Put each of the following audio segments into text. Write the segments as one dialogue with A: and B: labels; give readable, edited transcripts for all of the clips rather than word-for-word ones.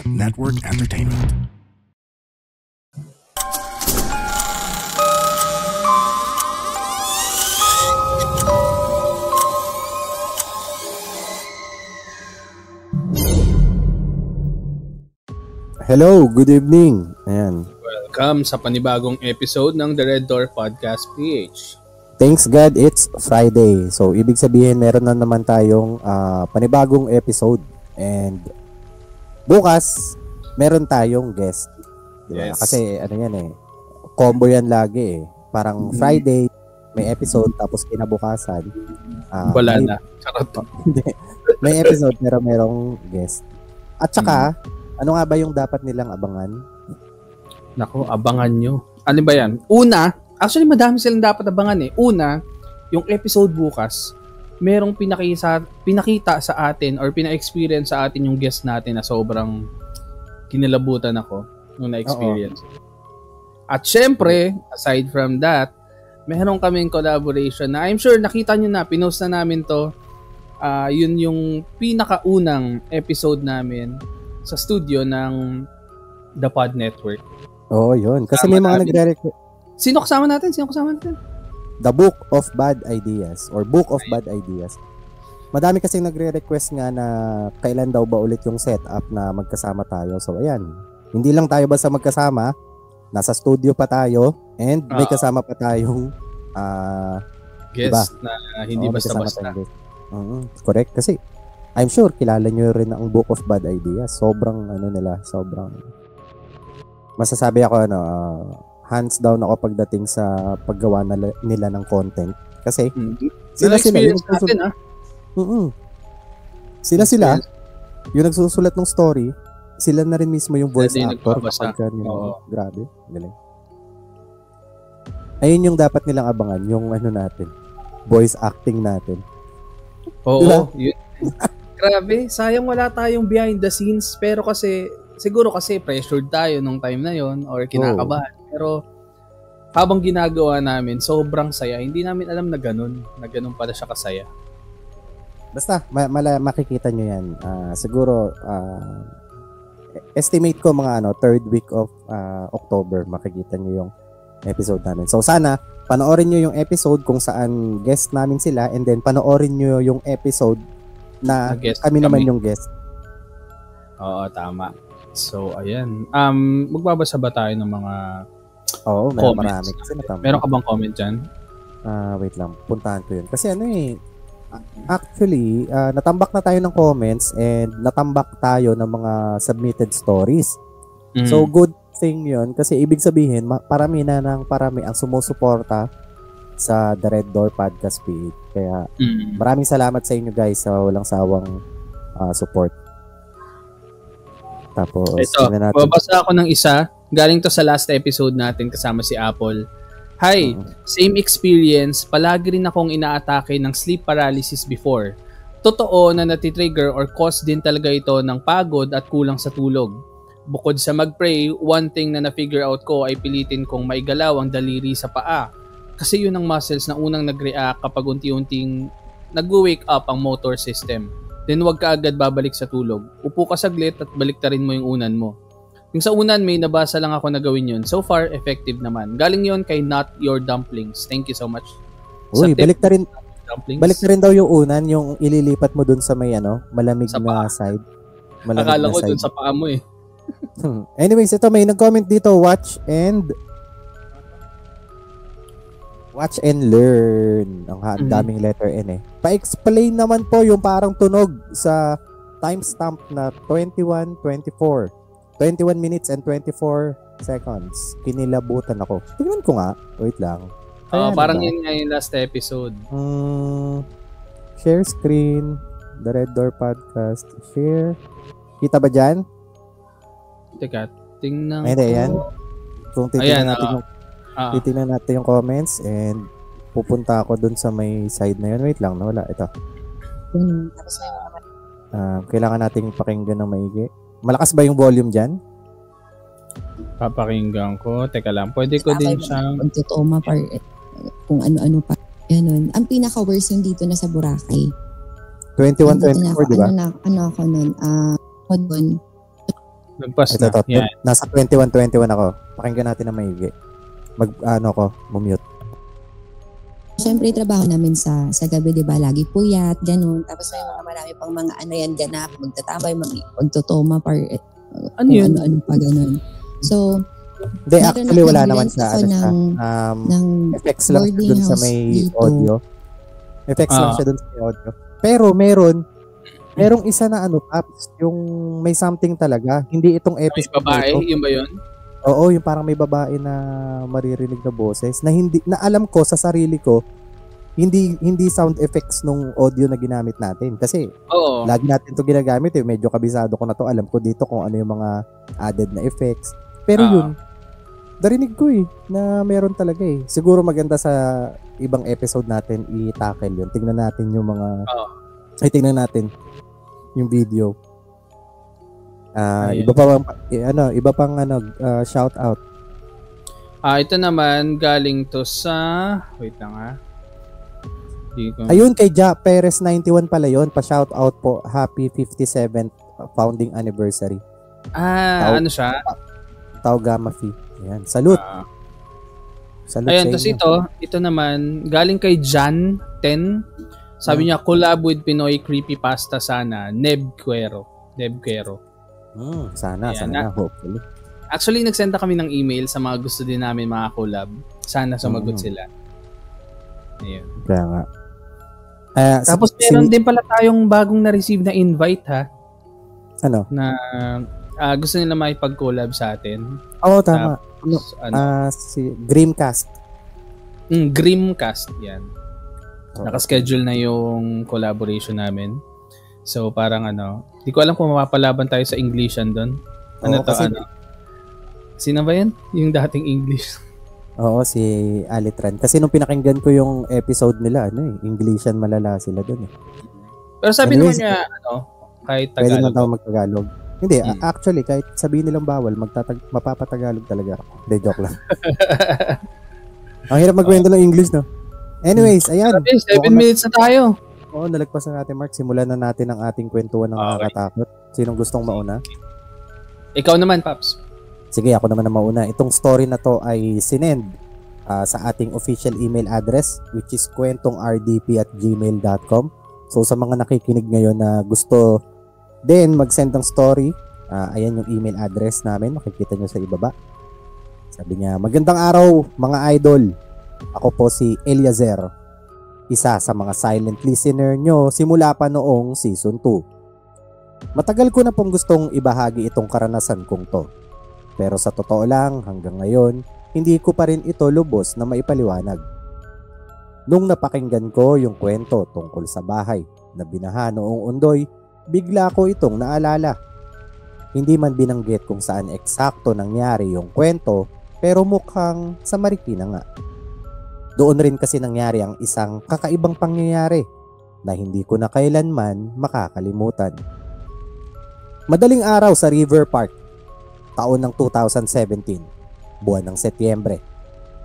A: Network Entertainment.
B: Hello, good evening. Ayan.
C: Welcome sa panibagong episode ng The Red Door Podcast PH.
B: Thanks God, it's Friday. So, ibig sabihin, meron na naman tayong panibagong episode. And bukas, meron tayong guest. Diba?
C: Yes.
B: Kasi ano yan combo yan lagi Parang Friday, may episode, tapos kinabukasan.
C: Wala na. Charot.
B: May episode pero merong guest. At saka, ano nga ba yung dapat nilang abangan?
C: Nako, abangan nyo. Ano ba yan? Una, actually madami silang dapat abangan Una, yung episode bukas, merong pinakita sa atin or pina-experience sa atin yung guest natin na sobrang kinalabutan ako nung na-experience. At syempre, aside from that, meron kaming collaboration na I'm sure nakita nyo na, pinost na namin to. Yun yung pinakaunang episode namin sa studio ng The Pod Network.
B: Oo, yun. Kasi may mga nagre-request.
C: Sino kasama natin?
B: The Book of Bad Ideas or Book of Bad Ideas. Madami kasing nagre-request nga na kailan daw ba ulit yung setup na magkasama tayo. So, ayan. Hindi lang tayo basta magkasama. Nasa studio pa tayo and may kasama pa tayong
C: guest na hindi basta-basta.
B: Correct. Kasi I'm sure kilala nyo rin ang Book of Bad Ideas. Sobrang sobrang masasabi ako hands down ako pagdating sa paggawa nila ng content. Kasi sila yung nagsusulat ng story, sila na rin mismo yung voice actor. Grabe, galing. Ayun yung dapat nilang abangan, yung natin, voice acting natin.
C: Oo, yun. Grabe, sayang wala tayong behind the scenes, pero siguro kasi pressured tayo nung time na yon or kinakabahan. Pero habang ginagawa namin, sobrang saya. Hindi namin alam na ganun pala siya kasaya.
B: Basta, makikita nyo yan. Siguro, estimate ko mga third week of October, makikita nyo yung episode namin. So, sana, panoorin nyo yung episode kung saan guest namin sila and then panoorin nyo yung episode na kami naman yung guest.
C: Oo, tama. So, ayan. Magbabasa ba tayo ng mga
B: marami. Kasi
C: meron ka bang comment dyan?
B: Wait lang. Puntahan ko yun. Kasi actually, natambak na tayo ng comments and natambak tayo ng mga submitted stories. So, good thing yun. Kasi ibig sabihin, parami ang sumusuporta sa The Red Door Podcast Page. Kaya maraming salamat sa inyo guys sa walang sawang support. Tapos
C: ito, babasa ako ng isa. Galing to sa last episode natin kasama si Apple. Hi, same experience. Palagi rin akong inaatake ng sleep paralysis before. Totoo na natitrigger or cause din talaga ito ng pagod at kulang sa tulog. Bukod sa mag-pray, one thing na na-figure out ko ay pilitin kong maigalaw ang daliri sa paa. Kasi yun ang muscles na unang nag-react kapag unti-unting nag-wake up ang motor system. Then wag ka agad babalik sa tulog. Upo ka saglit at baliktarin mo yung unan mo. Yung sa unan, may nabasa lang ako na gawin yun. So far, effective naman. Galing yun kay Not Your Dumplings. Thank you so much.
B: Uy, baliktarin daw yung unan, yung ililipat mo dun sa may malamig na side.
C: Akala ko dun sa paa mo
B: Anyways, ito may nag-comment dito, watch and learn. Ang daming letter N Pa-explain naman po yung parang tunog sa timestamp na 21 minutes and 24 seconds. Kinilabutan ako. Tingnan ko nga. Wait lang.
C: Parang yun nga yung last episode.
B: Share screen. The Red Door Podcast. Share. Kita ba dyan?
C: Teka, tingnan
B: ko. Ayan. Kung titingnan natin yung comments and pupunta ako dun sa may side na yun. Wait lang, wala. Ito. Kailangan nating pakinggan ng maigi. Malakas ba yung volume dyan?
C: Papakinggan ko. Teka lang, pwede ko din siyang...
D: Kung totoo kung ano-ano pa. Ganun. Ang pinaka-worst yung dito na sa Boracay.
B: 21-24, di ba?
D: Ano ako nun?
C: Nag-pause
B: Ito,
C: na. Yan.
B: nasa 21 ako. Pakinggan natin na maigi. Mumute.
D: Siyempre, trabaho namin sa gabi, di ba? Lagi puyat, ganun. Tapos may mga marami pang mga ano yan, ganap, magtatambay, magtutoma,
C: Ano yun?
D: Ano pa, ganun. So,
B: Hindi, actually wala naman
D: nag-release
B: sa
D: ako ng
B: effects lang
D: boarding
B: dun sa
D: house
B: may
D: dito.
B: audio. Effects lang siya dun sa may audio. Pero merong isa na Paps, yung may something talaga. Hindi itong
C: May
B: episode.
C: babae,
B: ito.
C: yun ba yun?
B: Oo, yung parang may babae na maririnig na boses na alam ko sa sarili ko, hindi sound effects nung audio na ginamit natin. Kasi
C: Oo.
B: lagi natin to ginagamit medyo kabisado ko na to. Alam ko dito kung ano yung mga added na effects. Pero yun, narinig ko na meron talaga Siguro maganda sa ibang episode natin i-tackle yun. Tingnan natin yung mga tingnan natin yung video. Iba pang shout out.
C: Ito naman galing to sa wait lang
B: Ayun kay Ja Perez 91 pala yun. Pa-shout out po. Happy 57th founding anniversary.
C: Ano siya?
B: Tau Gamma Phi. Ayan. Salute. Salute.
C: Ayan, tapos ito naman galing kay Jan 10. Sabi niya collab with Pinoy Creepypasta sana. Neb Quero.
B: Sana hopefully.
C: Actually, nagsenda kami ng email sa mga gusto din namin mga collab. Sana sumagot sila. Ayun.
B: Kaya nga.
C: Tapos meron din pala tayong bagong na-receive na invite
B: Ano?
C: Na gusto nila makipag-collab sa atin.
B: Oo, tama. Si Grimcast.
C: Grimcast, yan. Nakaschedule na yung collaboration namin. So parang di ko alam kung mapapalaban tayo sa Englishan doon. Sino ba yan? Yung dating English.
B: Oo, si Alitran. Kasi nung pinakinggan ko yung episode nila, Englishan malala sila doon
C: Pero sabi naman niya, kahit Tagalog.
B: Pwede naman tayo mag-Tagalog. Hindi, actually, kahit sabihin nilang bawal, mapapatagalog talaga. Hindi, joke lang. Ang hirap magkwento ng English, no? Anyways, ayan.
C: 7 minutes na tayo.
B: Oo, nalagpasan natin, Mark. Simulan na natin ang ating kwentuhan ng nakakatakot. Sinong gustong mauna?
C: Ikaw naman, Paps.
B: Sige, ako naman na mauna. Itong story na to ay sinend sa ating official email address, which is kwentongrdp@gmail.com. So, sa mga nakikinig ngayon na gusto din mag-send ng story, ayan yung email address namin. Makikita nyo sa ibaba. Sabi niya, magandang araw, mga idol. Ako po si Eliezer, isa sa mga silent listener nyo simula pa noong season 2. Matagal ko na pong gustong ibahagi itong karanasan kong to. Pero sa totoo lang, hanggang ngayon, hindi ko pa rin ito lubos na maipaliwanag. Nung napakinggan ko yung kwento tungkol sa bahay na binaha noong Ondoy, bigla ko itong naalala. Hindi man binanggit kung saan eksakto nangyari yung kwento, pero mukhang sa Marikina nga. Doon rin kasi nangyari ang isang kakaibang pangyayari na hindi ko na kailanman makakalimutan. Madaling araw sa River Park, taon ng 2017, buwan ng Setyembre.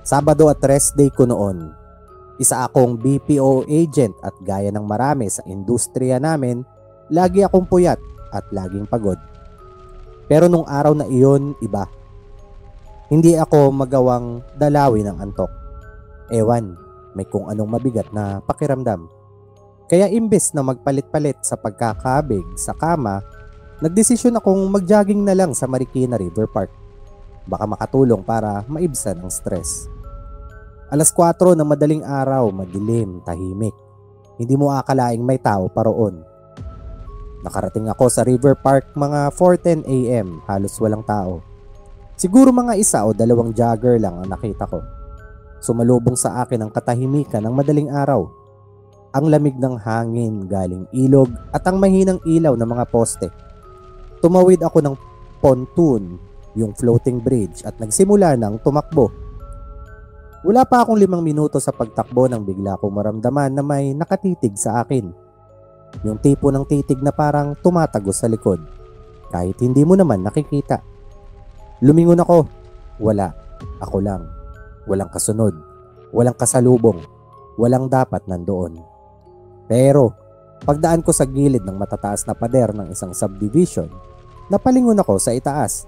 B: Sabado at rest day ko noon. Isa akong BPO agent at gaya ng marami sa industriya namin, lagi akong puyat at laging pagod. Pero nung araw na iyon, iba. Hindi ako magawang dalawin ng antok. Ewan, may kung anong mabigat na pakiramdam. Kaya imbes na magpalit-palit sa pagkakabig sa kama, nagdesisyon akong mag-jogging na lang sa Marikina River Park. Baka makatulong para maibsan ang stress. 4:00 ng madaling araw, madilim, tahimik. Hindi mo akalaing may tao pa roon. Nakarating ako sa River Park mga 4:10 AM, halos walang tao. Siguro mga 1 o 2 jogger lang ang nakita ko. Sumalubong sa akin ang katahimikan ng madaling araw. Ang lamig ng hangin galing ilog at ang mahinang ilaw ng mga poste. Tumawid ako ng pontoon, yung floating bridge, at nagsimula ng tumakbo. Wala pa akong 5 minuto sa pagtakbo nang bigla kong maramdaman na may nakatitig sa akin. Yung tipo ng titig na parang tumatagos sa likod, kahit hindi mo naman nakikita. Lumingon ako. Wala. Ako lang. Walang kasunod. Walang kasalubong. Walang dapat nandoon. Pero, pagdaan ko sa gilid ng matataas na pader ng isang subdivision, Napalingon ako sa itaas.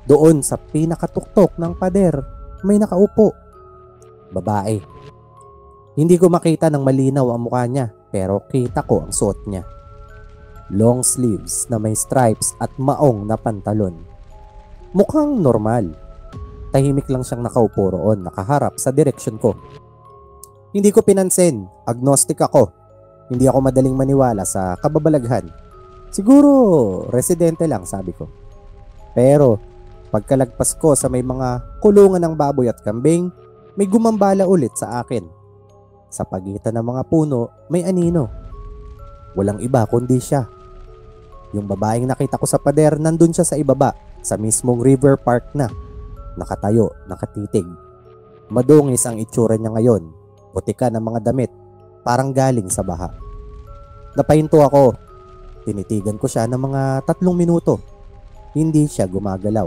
B: Doon sa pinakatuktok ng pader, may nakaupo. Babae. Hindi ko makita ng malinaw ang mukha niya, pero kita ko ang suot niya. Long sleeves na may stripes at maong na pantalon. Mukhang normal. Tahimik lang siyang nakaupo roon, nakaharap sa direksyon ko. Hindi ko pinansin, agnostic ako. Hindi ako madaling maniwala sa kababalaghan. Siguro, residente lang, sabi ko. Pero, pagkalagpas ko sa may mga kulungan ng baboy at kambing, may gumambala ulit sa akin. Sa pagitan ng mga puno, may anino. Walang iba kundi siya. Yung babaeng nakita ko sa pader, nandun siya sa ibaba, sa mismong river park na. Nakatayo, nakatitig. Madungis ang itsura niya ngayon. Putika ng mga damit, parang galing sa baha. Napahinto ako. Tinitigan ko siya ng mga 3 minuto. Hindi siya gumagalaw.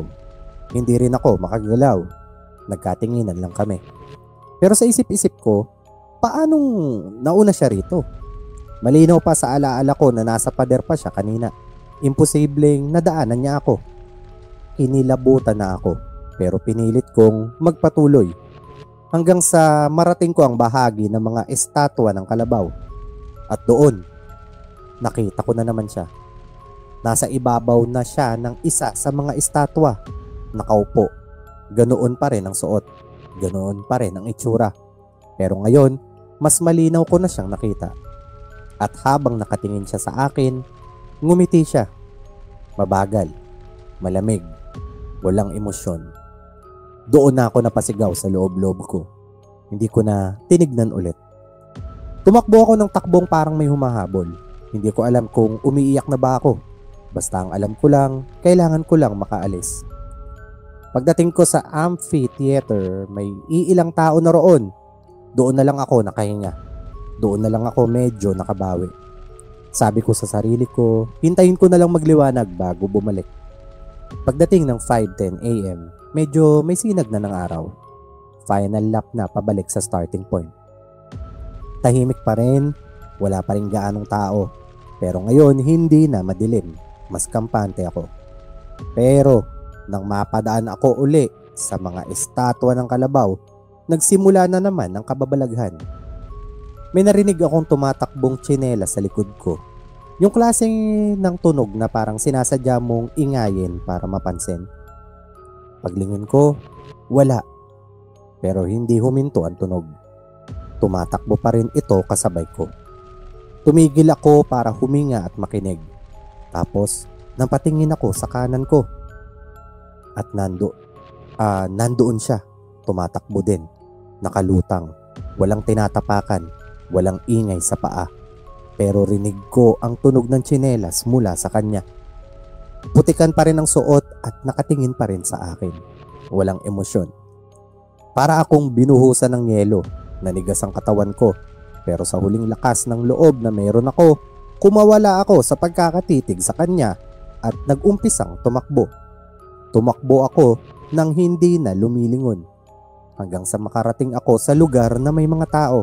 B: Hindi rin ako makagalaw. Nagkatinginan lang kami. Pero sa isip-isip ko, paanong nauna siya rito? Malinaw pa sa alaala ko na nasa pader pa siya kanina. Imposibleng nadaanan niya ako. Inilabutan na ako, pero pinilit kong magpatuloy. Hanggang sa marating ko ang bahagi ng mga estatwa ng kalabaw. At doon, nakita ko na naman siya. Nasa ibabaw na siya ng isa sa mga estatwa. Nakaupo. Ganoon pa rin ang suot. Ganoon pa rin ang itsura. Pero ngayon, mas malinaw ko na siyang nakita. At habang nakatingin siya sa akin, ngumiti siya. Mabagal. Malamig. Walang emosyon. Doon na ako napasigaw sa loob-loob ko. Hindi ko na tinignan ulit. Tumakbo ako ng takbong parang may humahabol. Hindi ko alam kung umiiyak na ba ako. Basta ang alam ko lang, kailangan ko lang makaalis. Pagdating ko sa amphitheater, may iilang tao na roon. Doon na lang ako nakahinga. Doon na lang ako medyo nakabawi. Sabi ko sa sarili ko, hintayin ko na lang magliwanag bago bumalik. Pagdating ng 5:10 AM, medyo may sinag na ng araw. Final lap na pabalik sa starting point. Tahimik pa rin, wala pa rin gaanong tao. Pero ngayon hindi na madilim, mas kampante ako. Pero nang mapadaan ako uli sa mga estatwa ng kalabaw, nagsimula na naman ang kababalaghan. May narinig akong tumatakbong tsinela sa likod ko. Yung klaseng ng tunog na parang sinasadya mong ingayin para mapansin. Paglingon ko, wala. Pero hindi huminto ang tunog. Tumatakbo pa rin ito kasabay ko. Tumigil ako para huminga at makinig. Tapos, napatingin ako sa kanan ko. At nandoon siya. Tumatakbo din. Nakalutang. Walang tinatapakan. Walang ingay sa paa. Pero rinig ko ang tunog ng tsinelas mula sa kanya. Putikan pa rin ang suot at nakatingin pa rin sa akin. Walang emosyon. Para akong binuhusan ng yelo. Nanigas ang katawan ko. Pero sa huling lakas ng loob na meron ako, kumawala ako sa pagkakatitig sa kanya at nag-umpisang tumakbo. Tumakbo ako nang hindi na lumilingon. Hanggang sa makarating ako sa lugar na may mga tao.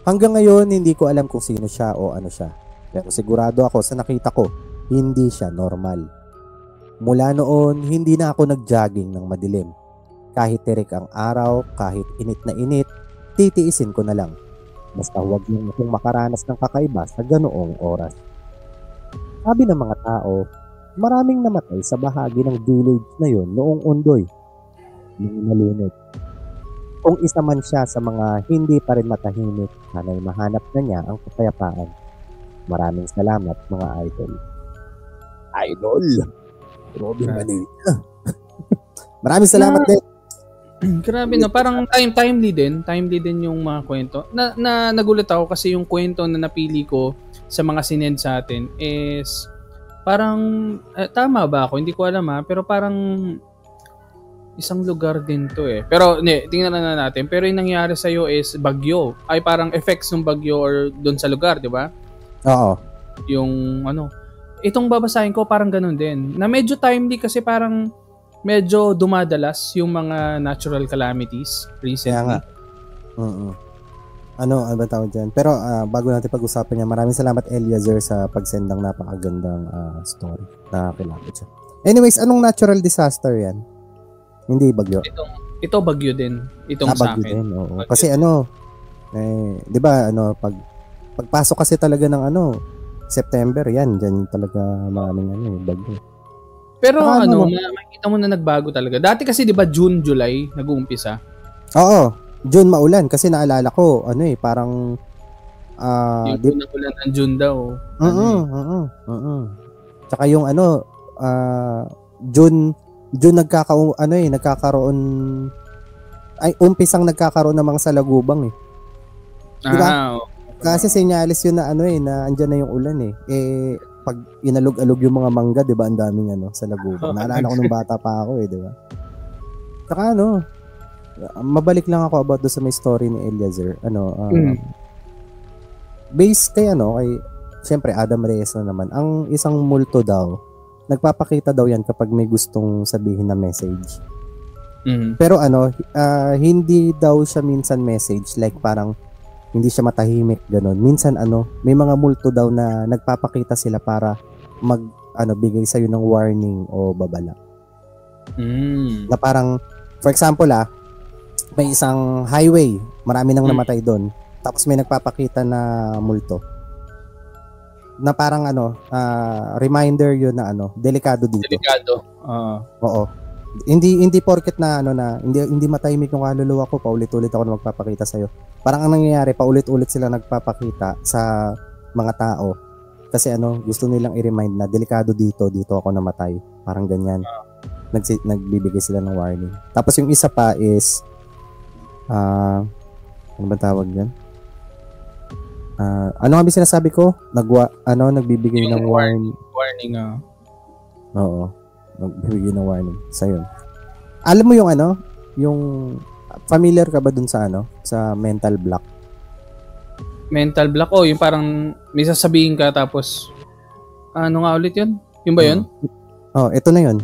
B: Hanggang ngayon, hindi ko alam kung sino siya o ano siya. Pero sigurado ako sa nakita ko, hindi siya normal. Mula noon, hindi na ako nag-jogging ng madilim. Kahit tirik ang araw, kahit init na init, titiisin ko na lang. Basta huwag lang akong makaranas ng kakaiba sa ganoong oras. Sabi ng mga tao, maraming namatay sa bahagi ng village na yon noong undoy. Nung nalunod. Kung isa man siya sa mga hindi pa rin matahimik, sana'y mahanap na niya ang kapayapaan. Maraming salamat mga idol. Idol? Robin Manila. Maraming salamat din.
C: Grabe no, parang timely din yung mga kwento. Nagulat ako kasi yung kwento na napili ko sa mga sinend sa atin is parang tama ba ako? Hindi ko alam pero parang isang lugar din to Pero tingnan na natin. Pero yung nangyari sa iyo is bagyo. Ay parang effects ng bagyo or doon sa lugar, di ba?
B: Oo.
C: Yung itong babasahin ko parang ganun din. Na medyo timely kasi parang medyo dumadalas yung mga natural calamities recently.
B: Kaya nga. ano ba tawag dyan? Pero bago natin pag-usapan niya, maraming salamat Eliezer sa pagsend ng napakagandang story. Nakakilapit siya. Anyways, anong natural disaster yan? Hindi bagyo.
C: Ito bagyo din. Itong sa
B: bagyo
C: akin.
B: din, oo.
C: Bagyo
B: Kasi
C: din.
B: di ba, pagpasok kasi talaga ng September, yan. Diyan talaga maraming bagyo.
C: Pero makikita mo na nagbago talaga. Dati kasi di ba June, July, nag-uumpisa?
B: Oo. June maulan kasi naalala ko, parang
C: yung unang ulan ng June daw.
B: Tsaka yung June nagkakaroon umpisang nagkakaroon ng mga salagubang eh. Diba? Kasi sinyalis yun na na andyan na yung ulan eh. Pag inalog-alog yung mga mangga, 'di ba, ang daming salagubang. Naalala ko nung bata pa ako eh, 'di ba? Tsaka mabalik lang ako about do sa may story ni Eliezer. Base kay siyempre Adam Reyes na naman. Ang isang multo daw, nagpapakita daw yan kapag may gustong sabihin na message. Pero hindi daw siya minsan message, like parang hindi siya matahimik ganun. Minsan may mga multo daw na nagpapakita sila para bigay sa ng warning o babala. Na parang for example may isang highway, marami nang namatay doon. Tapos may nagpapakita na multo. Na parang reminder yun na delikado dito.
C: Delikado.
B: Oo. Hindi porket na hindi matahimik yung kaluluwa ko, paulit-ulit ako na magpapakita sa iyo. Parang ang nangyayari, paulit-ulit sila nagpapakita sa mga tao. Kasi gusto nilang i-remind na delikado dito ako namatay. Parang ganyan. Nagbibigay sila ng warning. Tapos yung isa pa is ano ba tawag diyan? Ano nga ba sinasabi ko? Nagbibigay ng warning. Oo. Nagbibigay ng warning. Sa yun. Alam mo yung yung familiar ka ba dun sa sa mental block?
C: Mental block? Yung parang may sasabihin ka tapos ano nga ulit yun? Yung ba yun?
B: Ito na yun.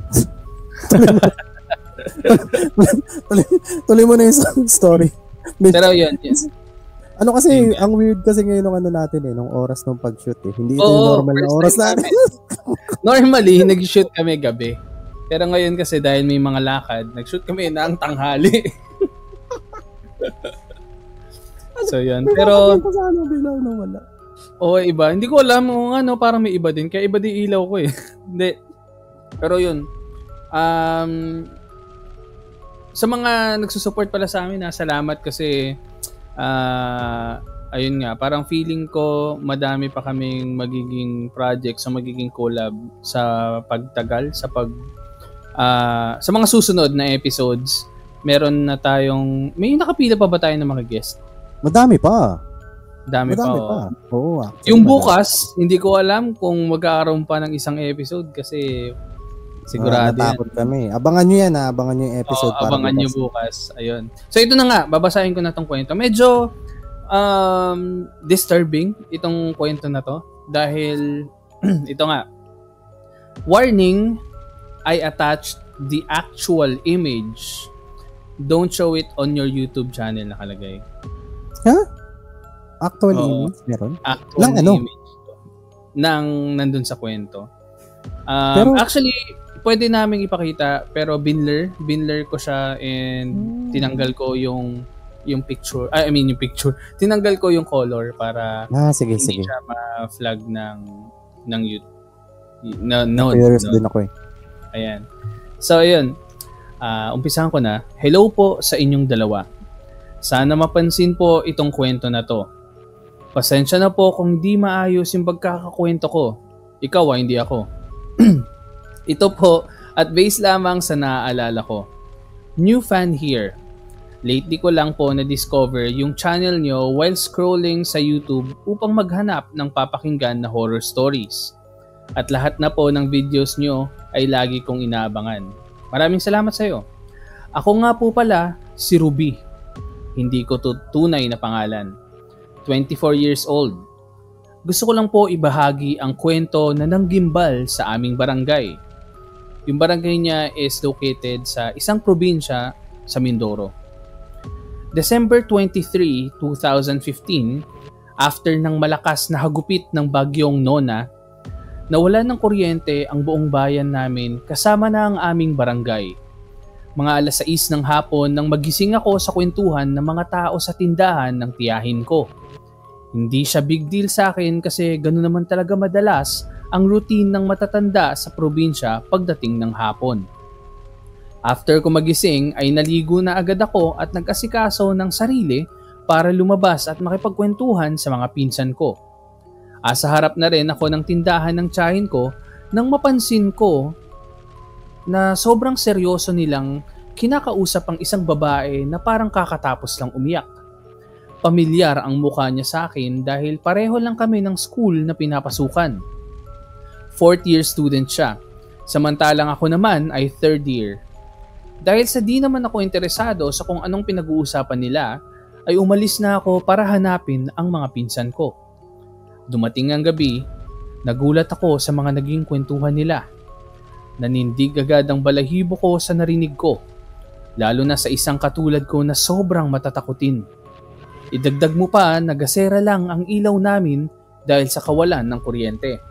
B: tuloy mo na yung story.
C: Pero yun, yes.
B: Kasi, ang weird kasi ngayon ng natin nung oras ng pag-shoot eh. Hindi ito yung normal na oras natin.
C: Normally, nag-shoot kami gabi. Pero ngayon kasi dahil may mga lakad, nag-shoot kami na ang tanghali. So yun. Pero, iba. Hindi ko alam kung parang may iba din. Kaya iba din ilaw ko eh. Hindi. Pero yun. Sa mga nagsusupport pala sa amin, salamat kasi ayun nga, parang feeling ko madami pa kaming magiging project sa magiging collab sa pagtagal, sa mga susunod na episodes. Meron na tayong, may nakapila pa ba tayo ng mga guest?
B: Madami pa.
C: Madami pa.
B: Oo.
C: Yung bukas, hindi ko alam kung magkakaroon pa ng isang episode kasi sigurado
B: natakot kami. Abangan nyo yan abangan nyo yung episode.
C: Abangan nyo bukas. Ayun. So ito na nga, babasahin ko na tong kwento. Medyo disturbing itong kwento na to dahil ito nga. Warning, I attached the actual image. Don't show it on your YouTube channel nakalagay.
B: Actual image? Meron?
C: Actual image. Nandun sa kwento. Pero, actually, pwede naming ipakita pero binler ko siya and tinanggal ko yung picture. Yung picture. Tinanggal ko yung color para
B: sige.
C: siya ma-flag ng YouTube.
B: Curious din ako eh.
C: Ayan. So, ayun. Umpisahan ko na. Hello po sa inyong dalawa. Sana mapansin po itong kwento na to. Pasensya na po kung hindi maayos yung pagkakakwento ko. Ikaw hindi ako. Ito po at base lamang sa naaalala ko. New fan here. Lately ko lang po na-discover yung channel nyo while scrolling sa YouTube upang maghanap ng papakinggan na horror stories. At lahat na po ng videos nyo ay lagi kong inaabangan. Maraming salamat sa iyo. Ako nga po pala si Ruby. Hindi ko tunay na pangalan. 24 years old. Gusto ko lang po ibahagi ang kwento na nanggimbal sa aming barangay. Yung barangay niya is located sa isang probinsya sa Mindoro. December 23, 2015, after ng malakas na hagupit ng bagyong Nona, nawalan ng kuryente ang buong bayan namin kasama na ang aming barangay. Mga alas 6 ng hapon nang magising ako sa kwentuhan ng mga tao sa tindahan ng tiyahin ko. Hindi siya big deal sa akin kasi gano'n naman talaga madalas ang routine ng matatanda sa probinsya pagdating ng hapon. After ko magising ay naligo na agad ako at nag-asikaso ng sarili para lumabas at makipagkwentuhan sa mga pinsan ko. Sa harap na rin ako ng tindahan ng tiyahin ko nang mapansin ko na sobrang seryoso nilang kinakausap ang isang babae na parang kakatapos lang umiyak. Pamilyar ang mukha niya sa akin dahil pareho lang kami ng school na pinapasukan. 4th year student siya, samantalang ako naman ay 3rd year. Dahil sa di naman ako interesado sa kung anong pinag-uusapan nila, ay umalis na ako para hanapin ang mga pinsan ko. Dumating ang gabi, nagulat ako sa mga naging kwentuhan nila. Nanindig agad ang balahibo ko sa narinig ko, lalo na sa isang katulad ko na sobrang matatakutin. Idagdag mo pa na gasera lang ang ilaw namin dahil sa kawalan ng kuryente.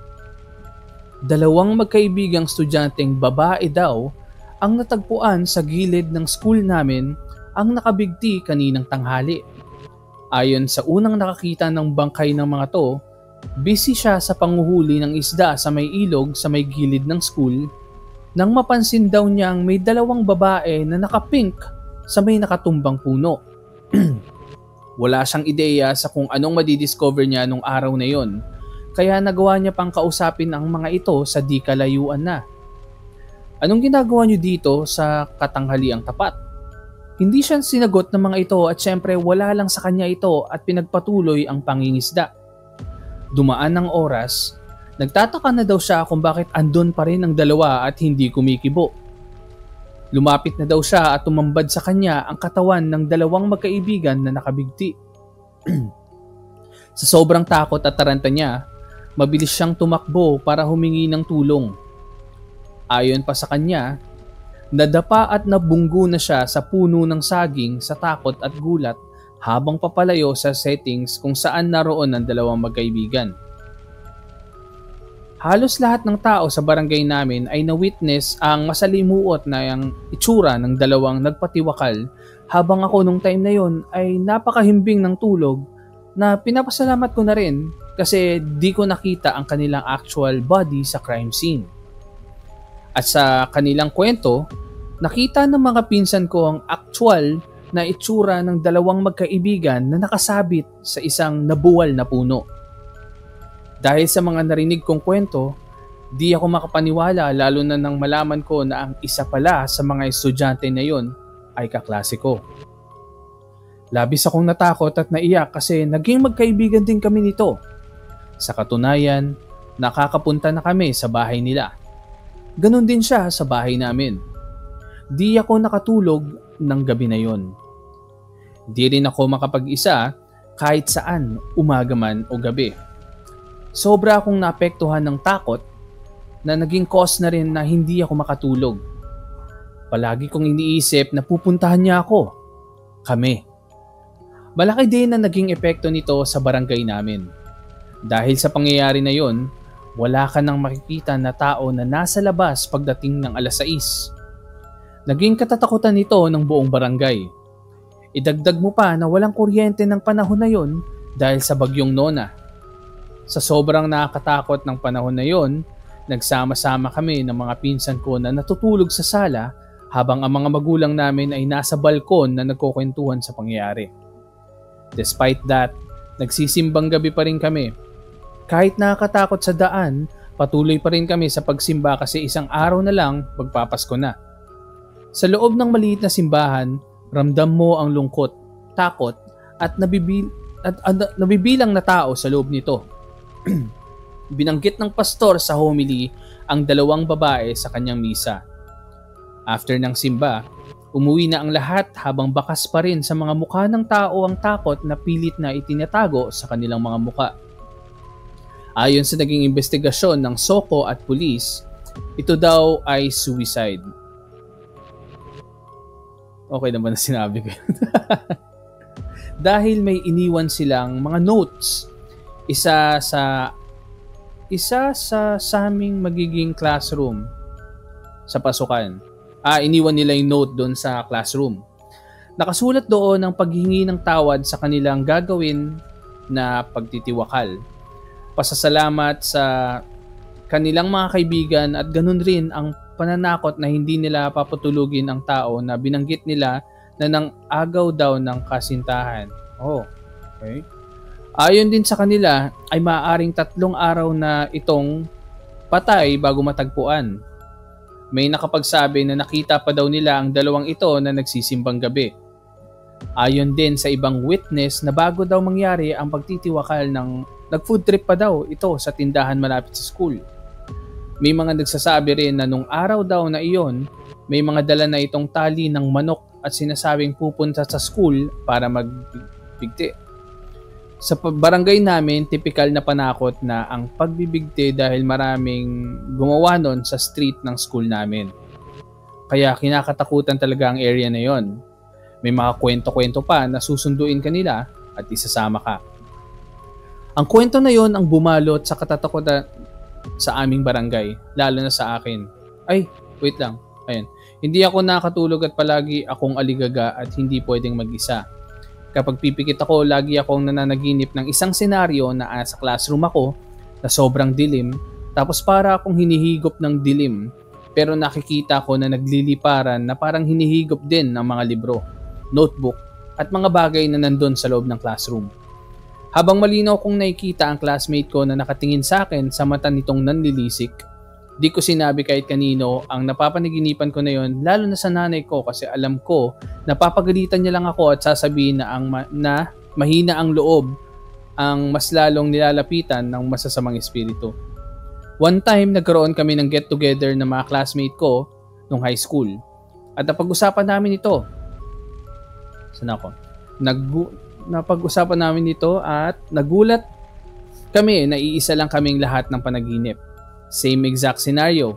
C: 2 magkaibigang estudyanteng babae daw ang natagpuan sa gilid ng school namin ang nakabigti kaninang tanghali. Ayon sa unang nakakita ng bangkay ng mga to, busy siya sa panguhuli ng isda sa may ilog sa may gilid ng school nang mapansin daw niyang may 2 babae na nakapink sa may nakatumbang puno. Wala siyang ideya sa kung anong madidiscover niya nung araw na yon, kaya nagawa niya pang kausapin ang mga ito sa di kalayuan na. Anong ginagawa niyo dito sa katanghaliang tapat? Hindi siya sinagot ng mga ito at syempre wala lang sa kanya ito at pinagpatuloy ang pangingisda. Dumaan ng oras, nagtataka na daw siya kung bakit andun pa rin ang 2 at hindi kumikibo. Lumapit na daw siya at tumambad sa kanya ang katawan ng 2 magkaibigan na nakabigti. Sa sobrang takot at taranta niya, mabilis siyang tumakbo para humingi ng tulong. Ayon pa sa kanya, nadapa at nabunggo na siya sa puno ng saging sa takot at gulat habang papalayo sa settings kung saan naroon ang 2 magkaibigan. Halos lahat ng tao sa barangay namin ay na-witness ang masalimuot na yung itsura ng 2 nagpatiwakal habang ako nung time na yon ay napakahimbing ng tulog na pinapasalamat ko na rin kasi di ko nakita ang kanilang actual body sa crime scene. At sa kanilang kwento, nakita ng mga pinsan ko ang actual na itsura ng 2 magkaibigan na nakasabit sa isang nabuwal na puno. Dahil sa mga narinig kong kwento, di ako makapaniwala lalo na nang malaman ko na ang isa pala sa mga estudyante na yon ay kaklase ko. Labis akong natakot at naiyak kasi naging magkaibigan din kami nito. Sa katunayan, nakakapunta na kami sa bahay nila. Ganon din siya sa bahay namin. Di ako nakatulog ng gabi na yon. Di rin ako makapag-isa kahit saan, umaga man o gabi. Sobra akong naapektuhan ng takot na naging cause na rin na hindi ako makatulog. Palagi kong iniisip na pupuntahan niya ako. Kami. Malaki din na naging epekto nito sa barangay namin. Dahil sa pangyayari na yon, wala ka nang makikita na tao na nasa labas pagdating ng alas 6. Naging katatakutan nito ng buong barangay. Idagdag mo pa na walang kuryente ng panahon na yon dahil sa bagyong Nona. Sa sobrang nakakatakot ng panahon na yon, nagsama-sama kami ng mga pinsan ko na natutulog sa sala habang ang mga magulang namin ay nasa balkon na nagkukwentuhan sa pangyayari. Despite that, nagsisimbang gabi pa rin kami. Kahit nakakatakot sa daan, patuloy pa rin kami sa pagsimba kasi isang araw na lang magpapasko na. Sa loob ng maliit na simbahan, ramdam mo ang lungkot, takot at nabibilang na tao sa loob nito. Binanggit ng pastor sa homily ang 2 babae sa kanyang misa. After ng simba, umuwi na ang lahat habang bakas pa rin sa mga mukha ng tao ang takot na pilit na itinatago sa kanilang mga mukha. Ayon sa naging investigasyon ng SOCO at pulis, ito daw ay suicide. Okay naman na sinabi ko. dahil may iniwan silang mga notes. Isa sa aming magiging classroom sa pasukan. Iniwan nila yung note doon sa classroom. Nakasulat doon ang paghingi ng tawad sa kanilang gagawin na pagtitiwakal. Pasasalamat sa kanilang mga kaibigan at ganun rin ang pananakot na hindi nila papatulugin ang tao na binanggit nila na nang agaw daw ng kasintahan. Okay. Ayon din sa kanila ay maaaring 3 araw na itong patay bago matagpuan. May nakapagsabi na nakita pa daw nila ang 2 ito na nagsisimbang gabi. Ayon din sa ibang witness na bago daw mangyari ang pagtitiwakal nag-food trip pa daw ito sa tindahan malapit sa school. May mga nagsasabi rin na nung araw daw na iyon, may mga dala na itong tali ng manok at sinasabing pupunta sa school para magbigti. Sa barangay namin, typical na panakot na ang pagbibigti dahil maraming gumawa nun sa street ng school namin. Kaya kinakatakutan talaga ang area na yon. May mga kwento-kwento pa na susunduin ka nila at isasama ka. Ang kwento na yon ang bumalot sa katatakutan sa aming barangay, lalo na sa akin. Ay, wait lang. Ayun. Hindi ako nakatulog at palagi akong aligaga at hindi pwedeng mag-isa. Kapag pipikit ako, lagi akong nananaginip ng isang senaryo na sa classroom ako na sobrang dilim, tapos para akong hinihigop ng dilim, pero nakikita ko na nagliliparan na parang hinihigop din ng mga libro, notebook, at mga bagay na nandun sa loob ng classroom. Habang malinaw kong nakikita ang classmate ko na nakatingin sa akin sa mata nitong nanlilisik, di ko sinabi kahit kanino ang napapanaginipan ko na yon, lalo na sa nanay ko kasi alam ko na papagalitan niya lang ako at sasabihin na mahina ang loob ang mas lalong nilalapitan ng masasamang espiritu. One time, nagkaroon kami ng get-together ng mga classmate ko nung high school. At napag-usapan namin ito. Saan ako? Napag-usapan namin ito at nagulat kami na iisa lang kaming lahat ng panaginip. Same exact scenario.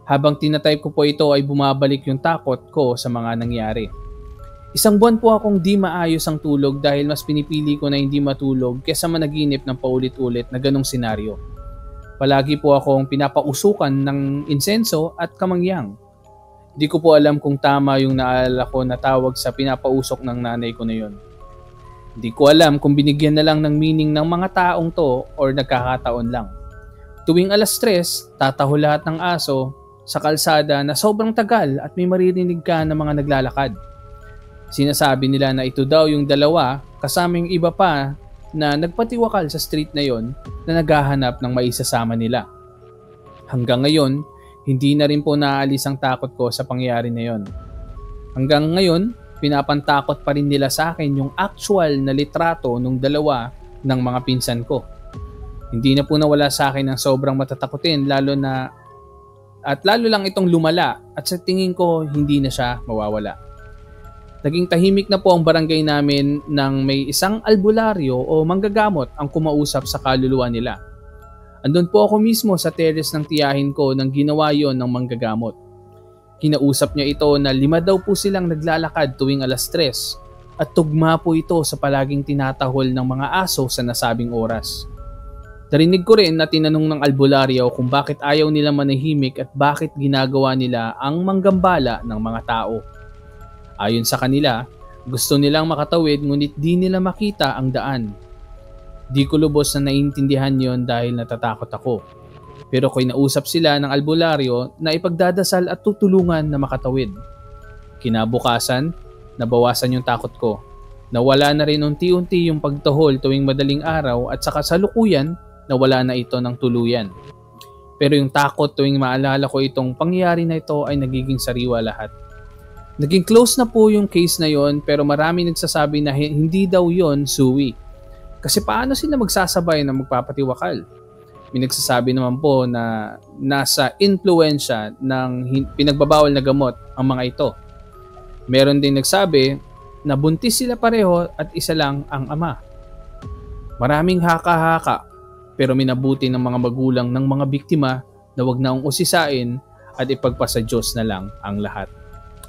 C: Habang tinatype ko po ito ay bumabalik yung takot ko sa mga nangyari. 1 buwan po akong di maayos ang tulog dahil mas pinipili ko na hindi matulog kesa managinip ng paulit-ulit na ganong senaryo. Palagi po akong pinapausukan ng insenso at kamangyang. Di ko po alam kung tama yung naalala ko na tawag sa pinapausok ng nanay ko na yon. Di ko alam kung binigyan na lang ng meaning ng mga taong to or nagkakataon lang. Tuwing 3:00, tataho lahat ng aso sa kalsada na sobrang tagal at may maririnig ka ng mga naglalakad. Sinasabi nila na ito daw yung 2 kasamang iba pa na nagpatiwakal sa street na yon na naghahanap ng maisasama nila. Hanggang ngayon, hindi na rin po naaalis ang takot ko sa pangyayari na yon. Hanggang ngayon, pinapantakot pa rin nila sa akin yung actual na litrato ng 2 ng mga pinsan ko. Hindi na po nawala sa akin ng sobrang matatakutin lalo lang itong lumala at sa tingin ko hindi na siya mawawala. Naging tahimik na po ang barangay namin nang may isang albularyo o manggagamot ang kumausap sa kaluluwa nila. Andun po ako mismo sa terrace ng tiyahin ko nang ginawa yon ng manggagamot. Kinausap niya ito na 5 daw po silang naglalakad tuwing 3:00 at tugma po ito sa palaging tinatahol ng mga aso sa nasabing oras. Narinig ko rin na tinanong ng albularyo kung bakit ayaw nila manahimik at bakit ginagawa nila ang manggambala ng mga tao. Ayon sa kanila, gusto nilang makatawid ngunit di nila makita ang daan. Di ko lubos na naiintindihan yon dahil natatakot ako. Pero kinausap sila ng albularyo na ipagdadasal at tutulungan na makatawid. Kinabukasan, nabawasan yung takot ko. Nawala na rin unti-unti yung pagtahol tuwing madaling araw at sa kasalukuyan, nawala na ito ng tuluyan. Pero yung takot tuwing maalala ko itong pangyayari na ito ay nagiging sariwa lahat. Naging close na po yung case na yon pero marami nagsasabi na hindi daw yon suwi. Kasi paano sila magsasabay na magpapatiwakal? May nagsasabi naman po na nasa influensya ng pinagbabawal na gamot ang mga ito. Meron din nagsabi na buntis sila pareho at isa lang ang ama. Maraming haka-haka pero minabuti ng mga magulang ng mga biktima na wag na usisain at ipagpasa Diyos na lang ang lahat.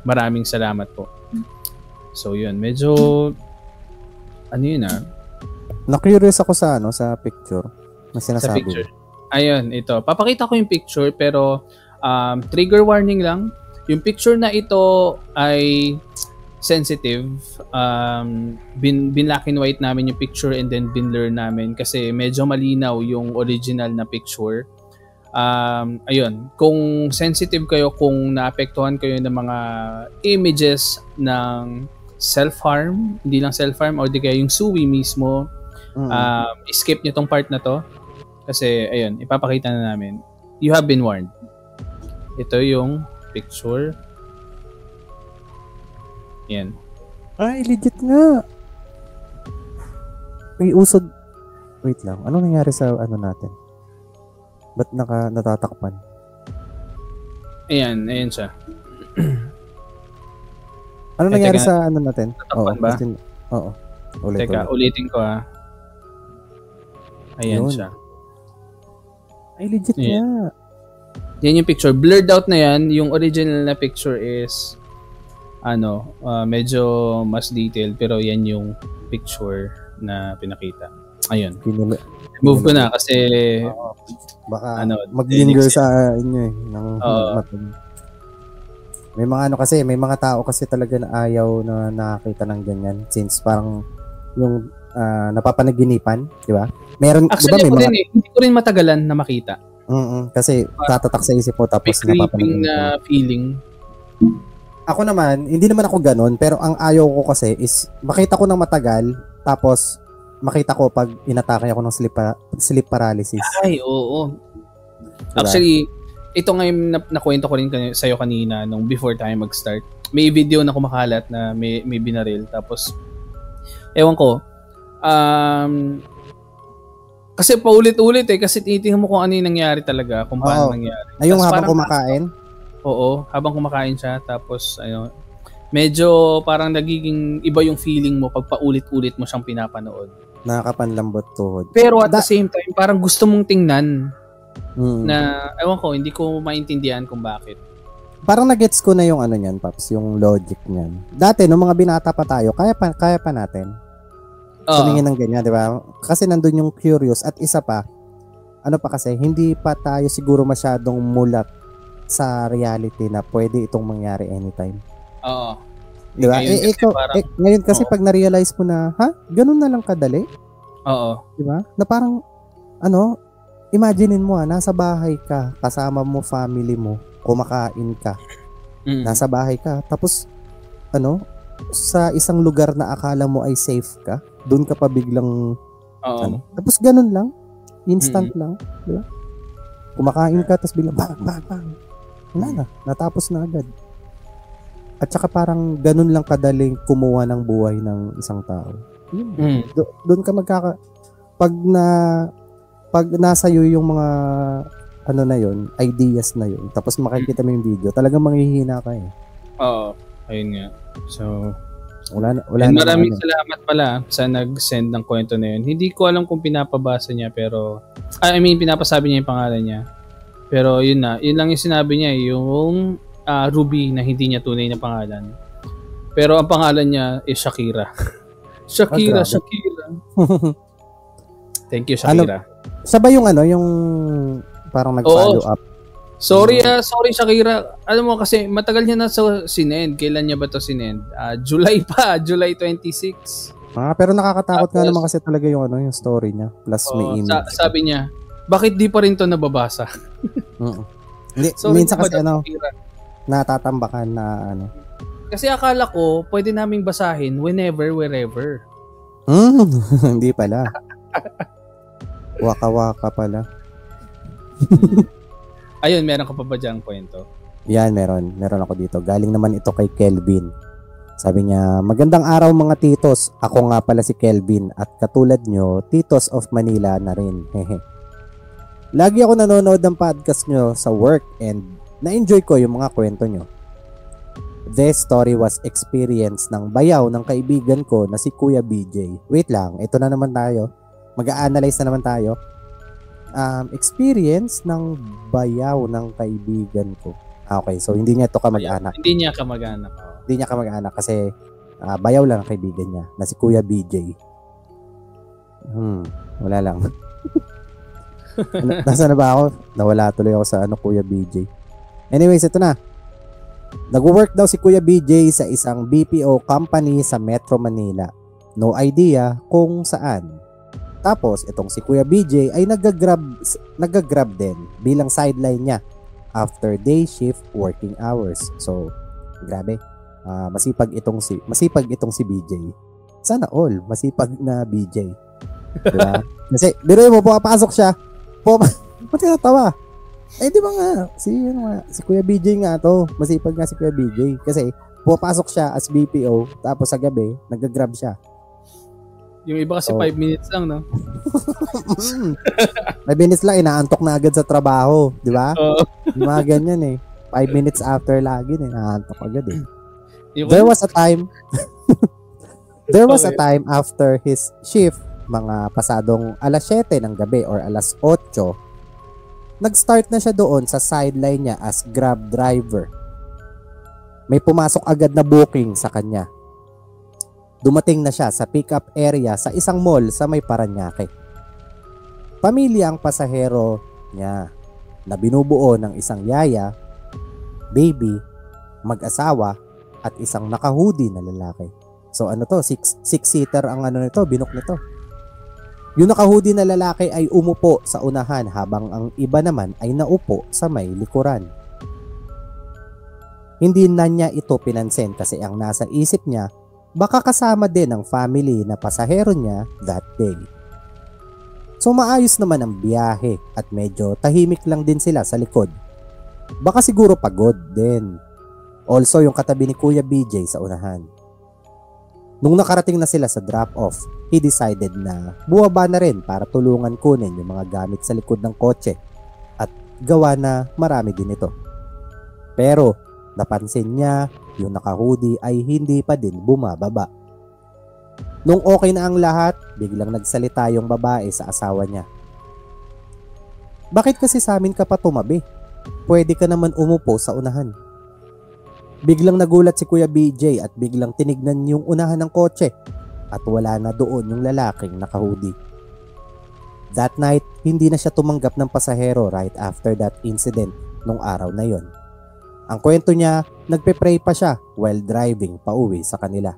C: Maraming salamat po. So yun, medyo Ano yun
B: Na-curious ako sa sa picture. Na
C: Sa
B: sinasabi.
C: picture. Ayun, ito. Papakita ko yung picture pero trigger warning lang. Yung picture na ito ay sensitive. Black and white namin yung picture and then binblur namin kasi medyo malinaw yung original na picture. Ayun, kung sensitive kayo, kung naapektuhan kayo ng mga images ng self-harm, hindi lang self-harm or di kaya yung suwi mismo, skip nyo tong part na to kasi ayun, ipapakita na namin. You have been warned. Ito yung picture. Yan.
B: Ay, legit nga. May usod. Wait lang. Ano nangyari sa natin? Ba't natatakpan?
C: Ayan siya.
B: Ano nangyari sa natin?
C: Tatakpan ba?
B: Oo.
C: Teka, ulitin ko Ayan
B: Yun.
C: siya.
B: Ay, legit nga.
C: Yan yung picture. Blurred out na yan. Yung original na picture is medyo mas detailed pero yan yung picture na pinakita. Ayun. Move ko na kasi
B: baka mag-linger sa inyo may mga may mga tao kasi talaga na ayaw na nakakita ng ganyan since parang yung napapanaginipan, di ba? Meron,
C: actually,
B: diba,
C: hindi ko rin matagalan na makita.
B: Kasi tatatak sa isip mo tapos
C: napapanaginipan na feeling.
B: Ako naman, hindi naman ako ganun, pero ang ayaw ko kasi is makita ko ng matagal tapos makita ko pag inatake ako ng sleep paralysis.
C: Ay, oo.
B: Diba?
C: Actually, ito ngayon nakwento ko rin sa'yo kanina nung before tayo mag-start. May video na kumakalat na may binaril. Tapos, ewan ko, kasi paulit-ulit kasi tinitingnan mo kung ano yung nangyari talaga, kung paano nangyari.
B: Ay, yung habang kumakain?
C: Oo, habang kumakain siya. Tapos, medyo parang nagiging iba yung feeling mo pag paulit-ulit mo siyang pinapanood.
B: Nakakapanlambot tuhod.
C: Pero at the same time, parang gusto mong tingnan na, ewan ko, hindi ko maintindihan kung bakit.
B: Parang nagets ko na yung niyan, Paps, yung logic niyan. Dati, nung mga binata pa tayo, kaya pa natin. Tumingin ng ganyan, di ba? Kasi nandun yung curious. At isa pa, kasi, hindi pa tayo siguro masyadong mulat sa reality na pwede itong mangyari anytime.
C: Oo.
B: Di ba? Ngayon kasi pag na-realize mo na, ganun na lang kadali?
C: Oo.
B: Di ba? Na parang, imaginein mo nasa bahay ka, kasama mo family mo, kumakain ka. Nasa bahay ka. Tapos, sa isang lugar na akala mo ay safe ka, doon ka pa biglang, tapos ganun lang. Instant lang. Di ba? Kumakain ka, tapos biglang, bang. Wala na. Natapos na agad. At saka parang ganun lang kadaling kumuha ng buhay ng isang tao. Doon ka pag nasa iyo yung mga na yun, ideas na yun, tapos makikita mo yung video, talagang manghihina ka
C: Oo, ayun nga. So,
B: maraming
C: salamat pala sa nag-send ng kwento na yun. Hindi ko alam kung pinapabasa niya pero, pinapasabi niya yung pangalan niya. Pero yun lang yung sinabi niya, yung Ruby na hindi niya tunay na pangalan. Pero ang pangalan niya is Shakira. Shakira. Thank you, Shakira.
B: Siya ba yung yung parang nag-follow up?
C: Sorry Shakira. Alam mo kasi matagal niya na sinend. Kailan niya ba to sinend? July 26.
B: Pero nakakatakot nga naman kasi talaga yung yung story niya. Plus may image.
C: Sabi niya, bakit di pa rin to nababasa?
B: Minsan kasi natatambakan na
C: Kasi akala ko, pwede naming basahin whenever, wherever.
B: Hindi pala. Waka-waka pala.
C: Ayun, meron ka pa ba dyang kwento?
B: Yan, meron. Meron ako dito. Galing naman ito kay Kelvin. Sabi niya, magandang araw mga titos. Ako nga pala si Kelvin at katulad nyo, Titos of Manila na rin. Lagi ako nanonood ng podcast nyo sa work and na-enjoy ko yung mga kwento nyo. This story was experience ng bayaw ng kaibigan ko na si Kuya BJ. Wait lang, ito na naman tayo. Mag-a-analyze na naman tayo. Experience ng bayaw ng kaibigan ko. Okay, so hindi niya ito kamag-anak.
C: Hindi niya kamag-anak kasi
B: bayaw lang ang kaibigan niya na si Kuya BJ. Wala lang. Nasaan na ba ako? Nawala tuloy ako sa Kuya BJ. Anyways, ito na. Nag-work daw si Kuya BJ sa isang BPO company sa Metro Manila. No idea kung saan. Tapos, itong si Kuya BJ ay nag-grab din bilang sideline niya after day shift working hours. So, grabe. Masipag itong si BJ. Sana all masipag na BJ. Diba? Kasi, biruin mo, pumapasok siya. Ba't natawa? Di ba nga, si Kuya BJ nga to. Masipag nga si Kuya BJ. Kasi, pumapasok siya as BPO, tapos sa gabi, nag-grab siya.
C: Yung iba kasi 5 minutes lang, no?
B: 5 minutes lang, inaantok na agad sa trabaho. Di ba? Yung mga ganyan eh. 5 minutes after lagi, inaantok agad eh. There was a time after his shift, mga pasadong alas 7 ng gabi or alas 8, nag-start na siya doon sa sideline niya as Grab driver. May pumasok agad na booking sa kanya. Dumating na siya sa pick-up area sa isang mall sa may Paranaque. Pamilya ang pasahero niya na binubuo ng isang yaya, baby, mag-asawa, at isang naka-hoodie na lalaki. So ano to, six-seater ang nito, binok nito. Yung naka-hoodie na lalaki ay umupo sa unahan habang ang iba naman ay naupo sa may likuran. Hindi na niya ito pinansin kasi ang nasa isip niya, baka kasama din ang family na pasahero niya that day. So maayos naman ang biyahe at medyo tahimik lang din sila sa likod. Baka siguro pagod din. Also yung katabi ni Kuya BJ sa unahan. Nung nakarating na sila sa drop-off, he decided na buwaba na rin para tulungan kunin yung mga gamit sa likod ng kotse at gawa na marami din ito. Pero napansin niya yung naka-hoodie ay hindi pa din bumababa. Nung okay na ang lahat, biglang nagsalita yung babae sa asawa niya. Bakit kasi sa amin ka pa tumabi? Pwede ka naman umupo sa unahan. Biglang nagulat si Kuya BJ at biglang tinignan yung unahan ng kotse at wala na doon yung lalaking naka-hoodie. That night, hindi na siya tumanggap ng pasahero right after that incident nung araw na yon. Ang kwento niya, nagpe-pray pa siya while driving pauwi sa kanila.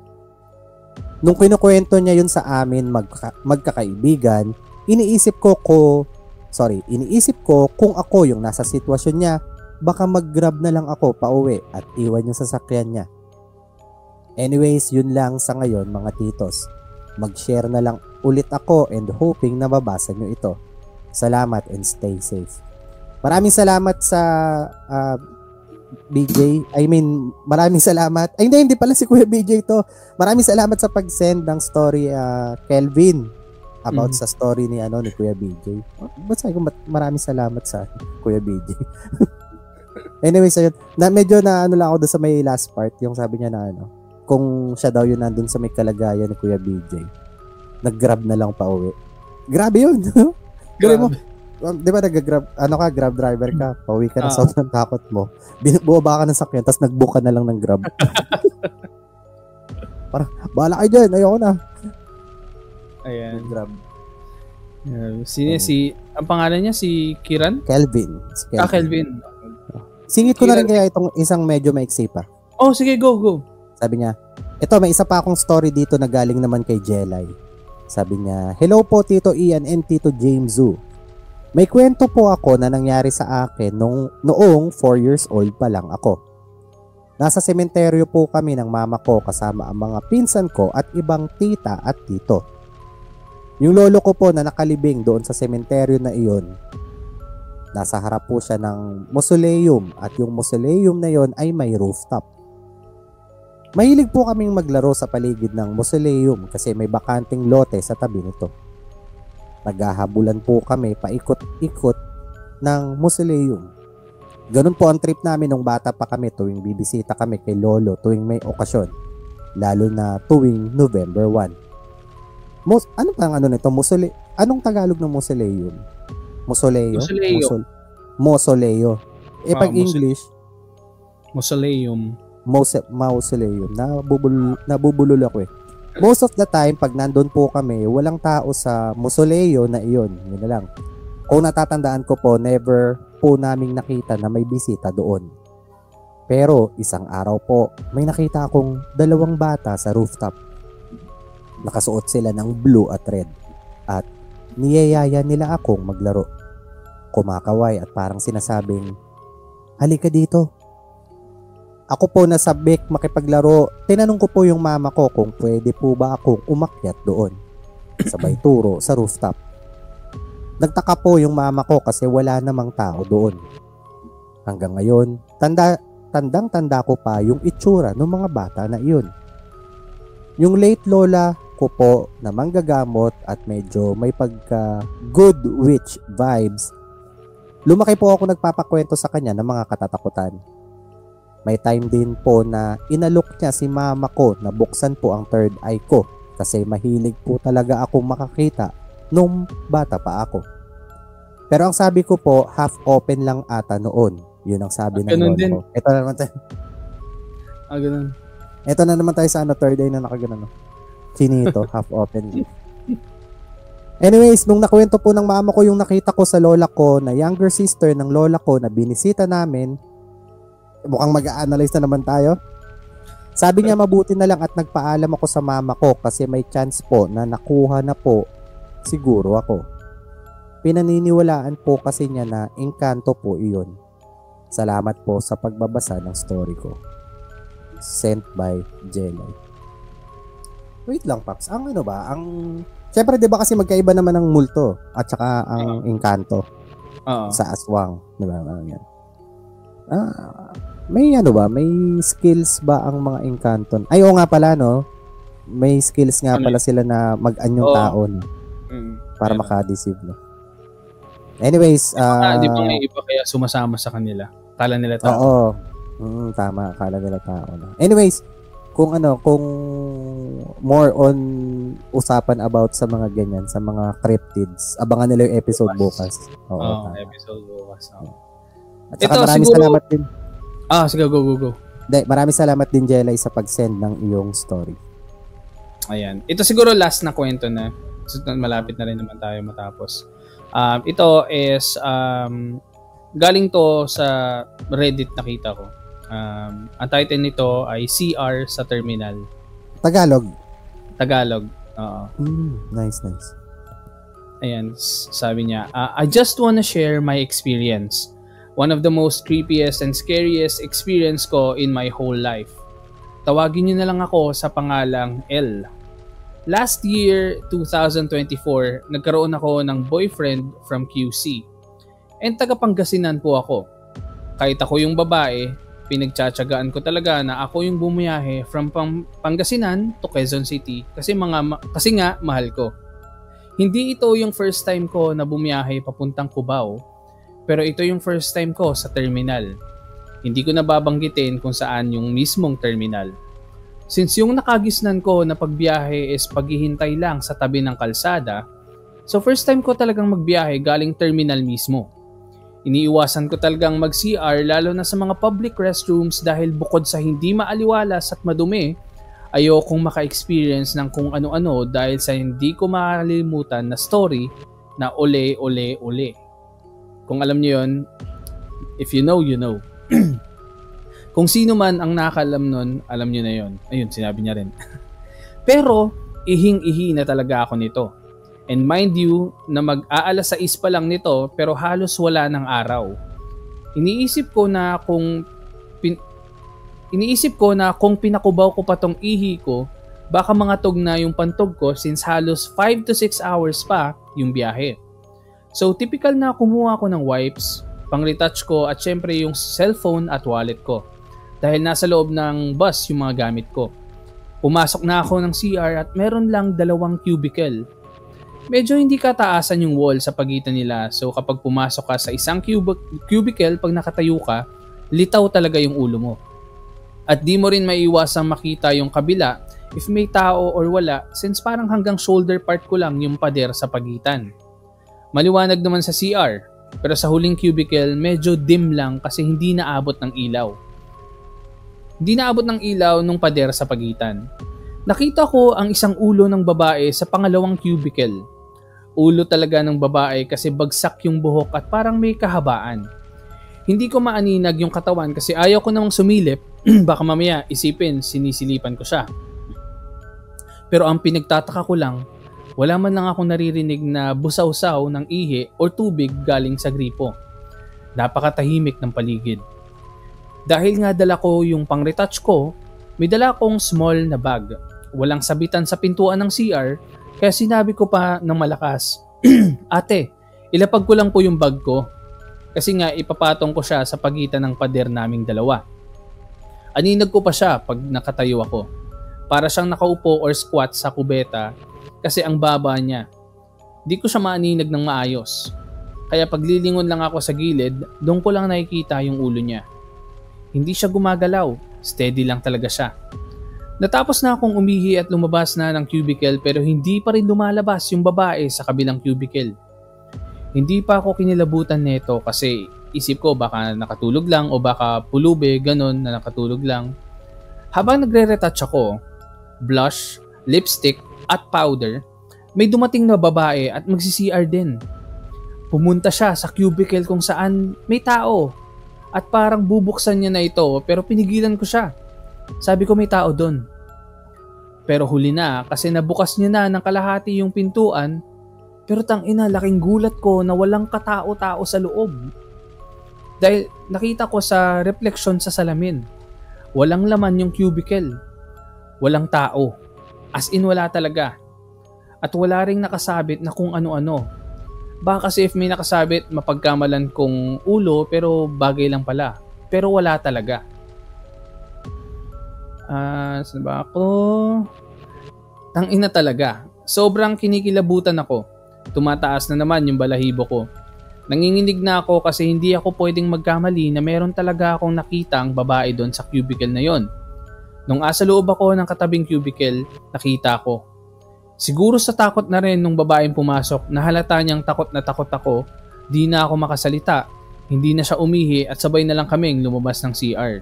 B: Nung kinukwento niya yun sa amin magkakaibigan, iniisip ko kung ako yung nasa sitwasyon niya, baka mag-grab na lang ako pauwi at iwan yung sasakyan niya. Anyways, yun lang sa ngayon mga titos. Mag-share na lang ulit ako and hoping na mabasa nyo ito. Salamat and stay safe. Maraming salamat sa BJ. Maraming salamat. Ay, hindi pala si Kuya BJ to. Maraming salamat sa pag-send ng story, Kelvin, about sa story ni Kuya BJ. Ba't sabi ko maraming salamat sa Kuya BJ? Anyways, ayun. Medyo lang ako doon sa may last part, yung sabi niya na kung siya daw yun nandun sa may kalagayan ni Kuya BJ. Nag-grab na lang pa uwi. Grabe yun. Grabe mo. Di ba nag-grab, grab driver ka, pauwi ka na sobrang takot mo. Buwaba ka ng sakyan, tapos nag-book ka na lang ng grab. Parang, bahala kayo dyan, ayoko na.
C: Ayan.
B: Grab.
C: Ang pangalan niya, si Kiran?
B: Kelvin.
C: Kelvin.
B: Singit ko na rin kaya itong isang medyo maiksi pa.
C: Oh, sige, go.
B: Sabi niya, ito may isa pa akong story dito na galing naman kay Jelay. Sabi niya, hello po Tito Ian and Tito James Zoo. May kwento po ako na nangyari sa akin noong 4 years old pa lang ako. Nasa sementeryo po kami ng mama ko kasama ang mga pinsan ko at ibang tita at tito. Yung lolo ko po na nakalibing doon sa sementeryo na iyon, nasa harap po siya ng mausoleum at yung mausoleum na yon ay may rooftop. Mahilig po kaming maglaro sa paligid ng mausoleum kasi may bakanting lote sa tabi nito. Naghahabulan po kami paikot-ikot ng mausoleum. Ganun po ang trip namin nung bata pa kami tuwing bibisita kami kay lolo tuwing may okasyon, lalo na tuwing November 1. Ano pa ang nito? Anong Tagalog ng mausoleum? Mausoleo? Mausoleo. Pag English,
C: mausoleum.
B: Mausoleum. Nabubulol ako eh. most of the time, pag nandun po kami, walang tao sa mausoleo na iyon. Yun na lang. Kung natatandaan ko po, never po naming nakita na may bisita doon. Pero isang araw po, may nakita akong 2 bata sa rooftop. Nakasuot sila ng blue at red. At niyayaya nila akong maglaro. Kumakaway at parang sinasabing, halika dito. Ako po nasabik makipaglaro. Tinanong ko po yung mama ko kung pwede po ba akong umakyat doon. Sabay turo sa rooftop. Nagtaka po yung mama ko kasi wala namang tao doon. Hanggang ngayon, tandang-tanda ko pa yung itsura ng mga bata na iyon. Yung late lola ko po na manggagamot at medyo may pagka good witch vibes. Lumaki po ako nagpapakwento sa kanya ng mga katatakutan. May time din po na inalok niya si mama ko na buksan po ang third eye ko kasi mahilig po talaga akong makakita nung bata pa ako. Pero ang sabi ko po, half open lang ata noon. Yun ang sabi ng lola ko. Ito na naman tayo.
C: Ganun.
B: Ito na naman tayo sa third eye na nakagano. Finito, half open. Anyways, nung nakwento po ng mama ko yung nakita ko sa lola ko na younger sister ng lola ko na binisita namin, mukhang mag-a-analyze na naman tayo. Sabi niya mabuti na lang at nagpaalam ako sa mama ko kasi may chance po na nakuha na po siguro ako. Pinaniniwalaan po kasi niya na engkanto po iyon. Salamat po sa pagbabasa ng story ko. Sent by Jelly. Wait lang, Paps. Ang ano ba? Siyempre, di ba kasi magkaiba naman ang multo at saka ang engkanto sa aswang. Di ba? Yan. May ano ba? May skills ba ang mga engkanton? Ay, oo nga pala, no? May skills nga pala sila na mag-anyong tao, no? Para makadeceive, no? Anyways,
C: di ba may iba kaya sumasama sa kanila? Kala nila tao.
B: Oo. Tama, kala nila tao, no? Anyways, kung more on usapan about sa mga ganyan, sa mga cryptids, abangan nila yung episode bukas. Oo,
C: episode bukas.
B: At saka maraming salamat din.
C: Sige, go.
B: Maraming salamat din, Jelay, sa pag-send ng iyong story.
C: Ayan. Ito siguro last na kwento na. Malapit na rin naman tayo matapos. Ito is galing to sa Reddit nakita ko. Ang title nito ay CR sa Terminal. Tagalog. Oo.
B: Nice.
C: Ayan, sabi niya, I just wanna share my experience. One of the most creepiest and scariest experience ko in my whole life. Tawagin niyo na lang ako sa pangalang L. Last year, 2024, nagkaroon ako ng boyfriend from QC. And taga Pangasinan po ako. Kahit ako yung babae, pinagtsatsagaan ko talaga na ako yung bumiyahe from Pangasinan to Quezon City kasi nga mahal ko. Hindi ito yung first time ko na bumiyahe papuntang Cubao. Pero ito yung first time ko sa terminal. Hindi ko nababanggitin kung saan yung mismong terminal. Since yung nakagisnan ko na pagbiyahe is paghihintay lang sa tabi ng kalsada, so first time ko talagang magbiyahe galing terminal mismo. Iniiwasan ko talagang mag-CR lalo na sa mga public restrooms dahil bukod sa hindi maaliwalas at madumi, ayokong maka-experience ng kung ano-ano dahil sa hindi ko makalimutan na story na ole. Kung alam niyo yun, if you know, you know. Kung sino man ang nakakalam nun, alam niyo na yun. Ayun, sinabi niya rin. Pero, ihing-ihi na talaga ako nito. And mind you, na mag-aalas 6 pa lang nito, pero halos wala ng araw. Iniisip ko na kung pinakubaw ko pa tong ihi ko, baka mangatog na yung pantog ko since halos 5 to 6 hours pa yung biyahe. So, typical na kumuha ko ng wipes, pang-retouch ko at syempre yung cellphone at wallet ko. Dahil nasa loob ng bus yung mga gamit ko. Pumasok na ako ng CR at meron lang 2 cubicle. Medyo hindi kataasan yung wall sa pagitan nila. So, kapag pumasok ka sa isang cubicle, pag nakatayo ka, litaw talaga yung ulo mo. At di mo rin maiiwasang makita yung kabila if may tao or wala since parang hanggang shoulder part ko lang yung pader sa pagitan. Maliwanag naman sa CR, pero sa huling cubicle medyo dim lang kasi hindi naabot ng ilaw. Hindi naabot ng ilaw nung pader sa pagitan. Nakita ko ang isang ulo ng babae sa pangalawang cubicle. Ulo talaga ng babae kasi bagsak yung buhok at parang may kahabaan. Hindi ko maaninag yung katawan kasi ayaw ko namang sumilip. Baka mamaya isipin sinisilipan ko siya. Pero ang pinagtataka ko lang, wala man lang akong naririnig na busaw-saw ng ihi o tubig galing sa gripo. Napakatahimik ng paligid. Dahil nga dala ko yung pang-retouch ko, may dala akong small na bag. Walang sabitan sa pintuan ng CR, kaya sinabi ko pa ng malakas, Ate, ilapag ko lang po yung bag ko. Kasi nga ipapatong ko siya sa pagitan ng pader naming dalawa. Aninag ko pa siya pag nakatayo ako. Para siyang nakaupo or squat sa kubeta kasi ang baba niya. Di ko siya maaninag ng maayos. Kaya paglilingon lang ako sa gilid, doon ko lang nakikita yung ulo niya. Hindi siya gumagalaw, steady lang talaga siya. Natapos na akong umihi at lumabas na ng cubicle pero hindi pa rin lumalabas yung babae sa kabilang cubicle. Hindi pa ako kinilabutan nito kasi isip ko baka nakatulog lang o baka pulube, ganon na nakatulog lang. Habang nagre-retouch ako, blush, lipstick at powder, may dumating na babae at magsi-CR din. Pumunta siya sa cubicle kung saan may tao at parang bubuksan niya na ito pero pinigilan ko siya. Sabi ko may tao doon. Pero huli na kasi nabukas niya na ng kalahati yung pintuan pero tangina laking gulat ko na walang katao-tao sa loob. Dahil nakita ko sa reflection sa salamin, walang laman yung cubicle. Walang tao. As in wala talaga. At wala ring nakasabit na kung ano-ano. Baka kasi if may nakasabit, mapagkamalan kong ulo pero bagay lang pala. Pero wala talaga. Saan ba ako? Tangina talaga. Sobrang kinikilabutan ako. Tumataas na naman yung balahibo ko. Nanginginig na ako kasi hindi ako pwedeng magkamali na meron talaga akong nakitang babae doon sa cubicle na yon. Nung asa loob ako ng katabing cubicle, nakita ko. Siguro sa takot na rin nung babaeng pumasok, nahalata niyang takot na takot ako, di na ako makasalita, hindi na siya umihi at sabay na lang kaming lumabas ng CR.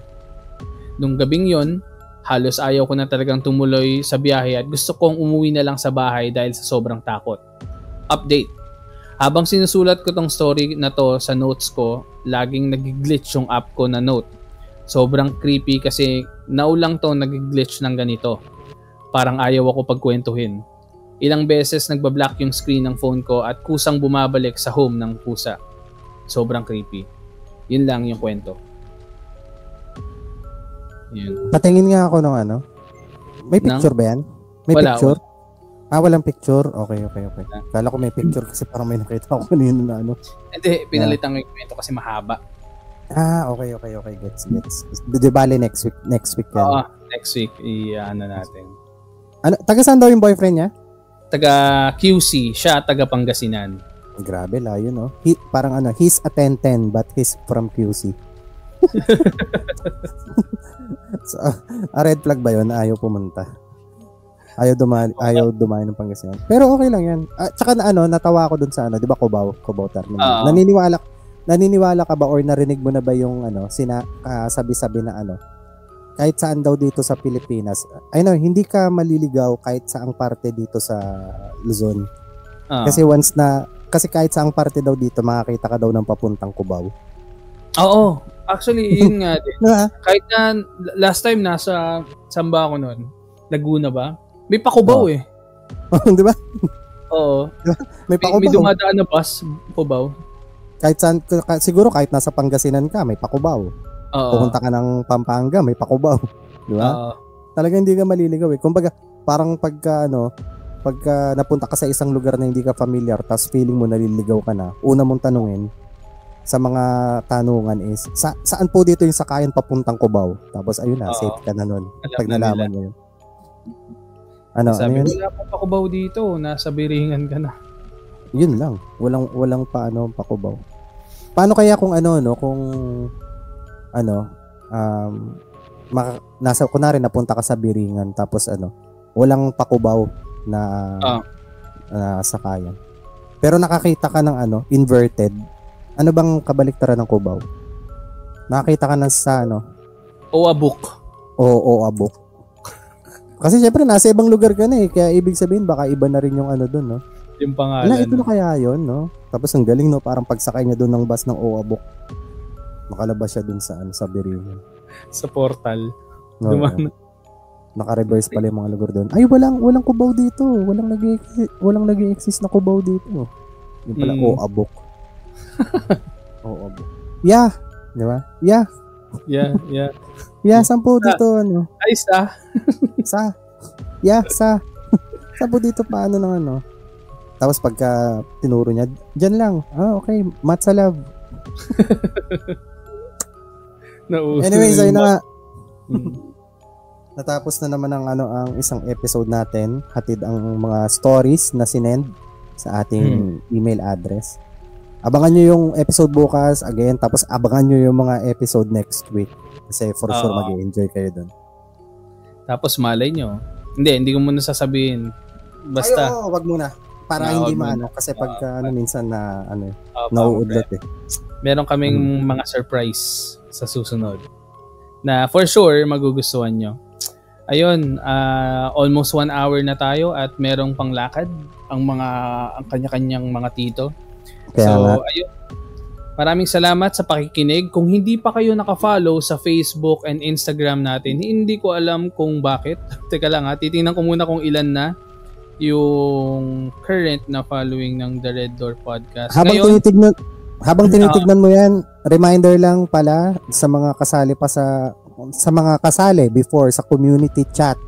C: Nung gabing yon, halos ayaw ko na talagang tumuloy sa biyahe at gusto kong umuwi na lang sa bahay dahil sa sobrang takot. Update. Habang sinusulat ko tong story na to sa notes ko, laging nag-glitch yung app ko na note. Sobrang creepy kasi naulang to nag-glitch ng ganito. Parang ayaw ako pagkwentuhin. Ilang beses nagbablock yung screen ng phone ko at kusang bumabalik sa home ng pusa. Sobrang creepy. Yun lang yung kwento. Yun.
B: Patingin nga ako ng ano. May picture ba yan? May
C: wala,
B: picture?
C: Wala.
B: Walang picture? Okay. Kala ko may picture kasi parang may nakita ko kanina na ano.
C: Hindi, pinalitan ko yung kwento kasi mahaba.
B: Okay. Gets. Di bali next week yan.
C: Oo, next week i-ano natin.
B: Ano, taga saan daw yung boyfriend niya?
C: Taga QC, siya taga Pangasinan.
B: Grabe, layo no. Parang ano, he's a 10-10 but he's from QC. So, red flag ba yun na ayaw pumunta? Ayaw dumali ng Pangasinan. Pero okay lang yan. Tsaka na ano, natawa ako dun sa ano, di ba Cubao terminal. Naniniwala ka ba or narinig mo na ba yung ano, sabi-sabi na ano, kahit saan daw dito sa Pilipinas, hindi ka maliligaw kahit saang parte dito sa Luzon. Kasi kahit saang parte daw dito, makakita ka daw ng papuntang Cubao.
C: Oo. Actually, yun nga din. Kahit na last time nasa Samba ako noon, Laguna ba? May Pakubaw eh.
B: Di ba?
C: Oo.
B: Diba? May Pakubaw.
C: May dumadaan na bus, Pakubaw.
B: Kahit saan, siguro kahit nasa Pangasinan ka, may Pakubaw. Pupunta ka ng Pampanga, may Pakubaw. Di ba? Talaga hindi ka maliligaw eh. Kumbaga, parang pagka napunta ka sa isang lugar na hindi ka familiar, tapos feeling mo naliligaw ka na, una mong tanungin, sa mga tanungan is, saan po dito yung sakayan papuntang Cubao? Tapos ayun na, safe ka na nun. Pag nalaman mo yun.
C: Sabi ko, wala pa Cubao dito, nasa Biringan ka na.
B: Yun lang. Walang pa Cubao. Paano kaya kung kunwari napunta ka sa Biringan, tapos walang Pakubaw na sakayan. Pero nakakita ka ng inverted. Ano bang kabaliktaran ng Cubao? Nakakita ka na sa
C: Oabuk.
B: Oabuk. Kasi syempre nasa ibang lugar ka na eh. Kaya ibig sabihin baka iba na rin yung ano doon, no?
C: Yung pangalan.
B: Ito na kaya yun, no? Tapos ang galing, no? Parang pagsakay niya doon ng bus ng Oabok. Makalabas siya doon sa Berlin.
C: Sa portal.
B: No, naka-reverse pala yung mga lugar doon. Ay, walang Cubao dito. Walang nag-exist na Cubao dito. Yung pala, Oabok. Oabok. Yeah. Di ba? Yeah. Yeah, sampo dito, ano.
C: Ay, sa.
B: Yeah, sa. Sampo dito paano ng ano. Tapos pagka tinuro niya, dyan lang. Okay, Matza Love. Anyways, ayun na nga. Natapos na naman ang isang episode natin. Hatid ang mga stories na sinend sa ating email address. Abangan nyo yung episode bukas again, tapos abangan nyo yung mga episode next week. Kasi for sure mag-i-enjoy kayo dun.
C: Tapos malay nyo. Hindi ko muna sasabihin. Basta.
B: Ay, wag muna. Para hindi maano. Kasi pagka minsan na nauudlot eh.
C: Meron kaming mga surprise sa susunod. Na for sure magugustuhan nyo. Ayun, almost 1 hour na tayo at merong panglakad ang kanya-kanyang mga tito. Kaya ayun. Maraming salamat sa pakikinig. Kung hindi pa kayo naka-follow sa Facebook and Instagram natin, hindi ko alam kung bakit. Teka lang titingnan ko muna kung ilan na yung current na following ng The Red Door Podcast.
B: Habang tinitignan mo yan, reminder lang pala sa mga kasali pa sa mga kasali before sa community chat.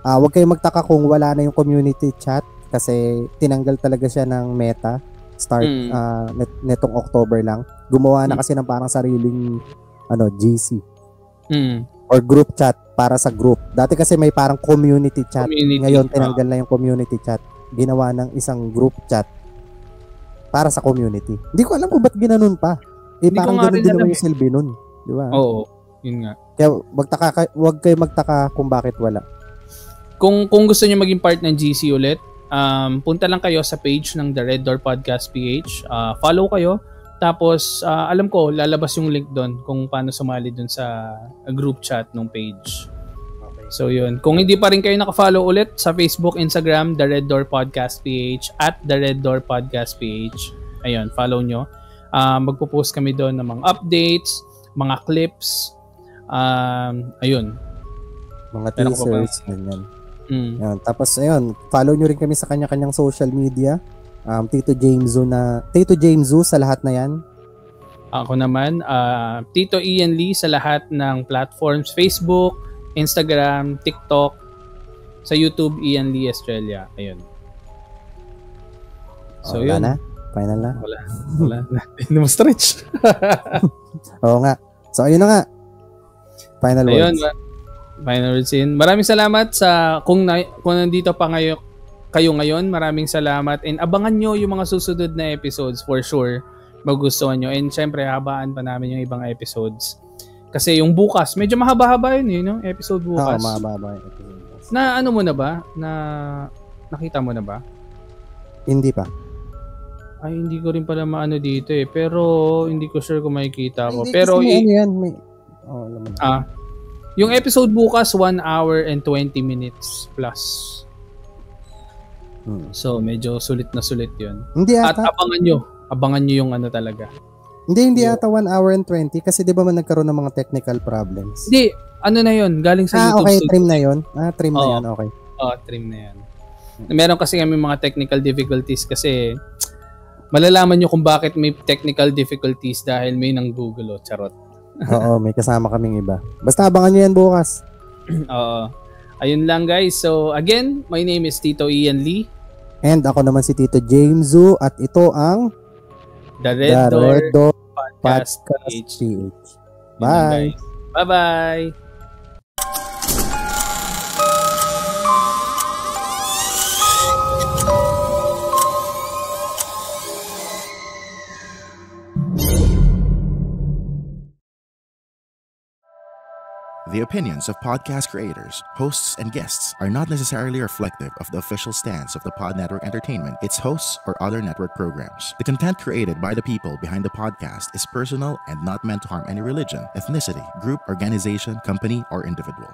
B: Huwag kayong magtaka kung wala na yung community chat kasi tinanggal talaga siya ng Meta. Start netong October lang. Gumawa na kasi ng parang sariling GC or group chat para sa group. Dati kasi may parang community chat. Ngayon tinanggal na yung community chat. Ginawa ng isang group chat para sa community. Hindi ko alam kung ba't ginanon pa. Parang ganoon din naman yung silbi nun. Di ba?
C: Oo, yun nga.
B: Kaya wag kayo magtaka kung bakit wala.
C: Kung gusto niyo maging part ng GC ulit, punta lang kayo sa page ng The Red Door Podcast PH. Follow kayo. Tapos, alam ko, lalabas yung link doon kung paano sumali doon sa group chat ng page. Okay. So, yun. Kung hindi pa rin kayo nakafollow ulit sa Facebook, Instagram, The Red Door Podcast PH at The Red Door Podcast PH. Ayun, follow nyo. Magpo-post kami doon ng mga updates, mga clips. Ayun.
B: Mga teasers, ganyan. Yan. Tapos ayun, follow nyo rin kami sa kanya-kanyang social media. Tito James Zoo sa lahat na yan.
C: Ako naman, Tito Ian Lee sa lahat ng platforms, Facebook, Instagram, TikTok, sa YouTube, Ian Lee Estrella. Ayun. So
B: wala
C: yun.
B: Na? Final na?
C: Wala. Hindi mo stretch.
B: Oo nga. So ayun na nga. Final words.
C: Final words in. Maraming salamat sa kung nandito pa kayo ngayon. Maraming salamat and abangan nyo yung mga susunod na episodes for sure. Magustuhan nyo. And syempre, habaan pa namin yung ibang episodes. Kasi yung bukas, medyo mahaba-haba yun no? Episode bukas.
B: Oo, mahaba-haba yung episode bukas.
C: Na ano mo na ba? Nakita mo na ba?
B: Hindi pa.
C: Ay, hindi ko rin pala maano dito eh. Pero hindi ko sure kung makikita ko.
B: Hindi,
C: pero
B: yan. Alam mo na.
C: Yung episode bukas, 1 hour and 20 minutes plus. So, medyo sulit na sulit yun.
B: Hindi ata.
C: At abangan nyo yung ano talaga.
B: Hindi ata 1 hour and 20 kasi di ba man nagkaroon ng mga technical problems?
C: Hindi, ano na yun, galing sa YouTube.
B: Okay, trim na yun. Trim na yun, okay.
C: Trim na yan. Meron kasi kami mga technical difficulties kasi malalaman nyo kung bakit may technical difficulties dahil may nanggugulo, charot.
B: Oo, may kasama kaming iba. Basta abangan nyo yan bukas.
C: Oo. Ayun lang guys. So again, my name is Tito Ian Lee.
B: And ako naman si Tito James Zoo at ito ang
C: The Red Door Podcast
B: PH.
C: Bye. Bye-bye.
A: The opinions of podcast creators, hosts, and guests are not necessarily reflective of the official stance of the Pod Network Entertainment, its hosts, or other network programs. The content created by the people behind the podcast is personal and not meant to harm any religion, ethnicity, group, organization, company, or individual.